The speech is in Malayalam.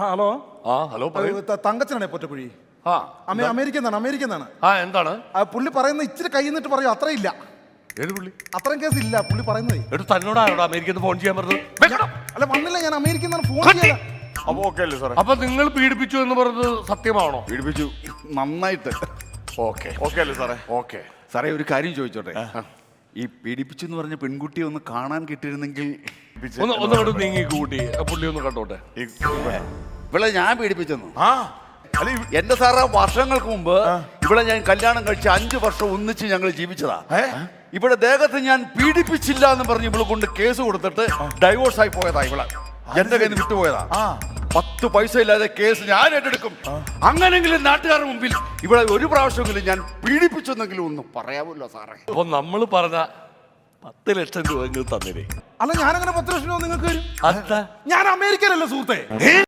ഹലോ. ഹലോ പറയൂ. തങ്കച്ചനാണേ പൊറ്റക്കുഴി. അമേരിക്കന്നാണ്. എന്താണ് പുള്ളി പറയുന്നത്? ഇച്ചിരി കൈ നിന്നിട്ട് പറയൂ, അത്രയില്ല. ഏത് പുള്ളി? അത്രയും കേസ് ഇല്ല പുള്ളി പറയുന്നത്. തന്നോടാണോ അമേരിക്കന്ന് ഫോൺ ചെയ്യാൻ പറഞ്ഞത്? അല്ല വന്നില്ല, ഞാൻ അമേരിക്കന്നാണ് ഫോൺ ചെയ്യാൻ. അപ്പൊ നിങ്ങൾ പീഡിപ്പിച്ചു എന്ന് പറഞ്ഞത് സത്യമാണോ? പീഡിപ്പിച്ചു, നന്നായിട്ട്. ഓക്കെ അല്ലേ സാറേ? ഓക്കെ സാറേ, ഒരു കാര്യം ചോദിച്ചോട്ടെ. ഈ പീഡിപ്പിച്ചു എന്ന് പറഞ്ഞ പെൺകുട്ടിയെ ഒന്ന് കാണാൻ കിട്ടിയിരുന്നെങ്കിൽ. ഒന്നുകൊണ്ട് നീങ്ങി കൂട്ടി പുള്ളി ഒന്ന് കണ്ടോട്ടെ. ഇവിടെ ഞാൻ പീഡിപ്പിച്ചെന്നു? എന്റെ സാറേ, വർഷങ്ങൾക്ക് മുമ്പ് ഇവിടെ ഞാൻ കല്യാണം കഴിച്ച് 5 വർഷം ഒന്നിച്ച് ഞങ്ങൾ ജീവിച്ചതാ. ഇവിടെ ദേഹത്ത് ഞാൻ പീഡിപ്പിച്ചില്ല എന്ന് പറഞ്ഞ് ഇവിടെ കൊണ്ട് കേസ് കൊടുത്തിട്ട് ഡൈവോഴ്സ് ആയി പോയതാ. ഇവിടെ എന്റെ കയ്യിൽ നിന്ന് വിട്ടുപോയതാ. 10 പൈസ ഇല്ലാതെ കേസ് ഞാൻ ഏറ്റെടുക്കും. അങ്ങനെങ്കിലും നാട്ടുകാരുടെ മുമ്പിൽ ഇവിടെ ഒരു പ്രാവശ്യമെങ്കിലും ഞാൻ പീഡിപ്പിച്ചെന്നെങ്കിലും ഒന്ന് പറയാമല്ലോ സാറേ. അപ്പൊ നമ്മൾ പറഞ്ഞ 10 ലക്ഷം രൂപ തന്നില്ലേ? അല്ല, ഞാനങ്ങനെ 10 ലക്ഷം രൂപ നിങ്ങൾക്ക് വരും? അതാ ഞാൻ അമേരിക്കയിലല്ല സുഹൃത്തെ.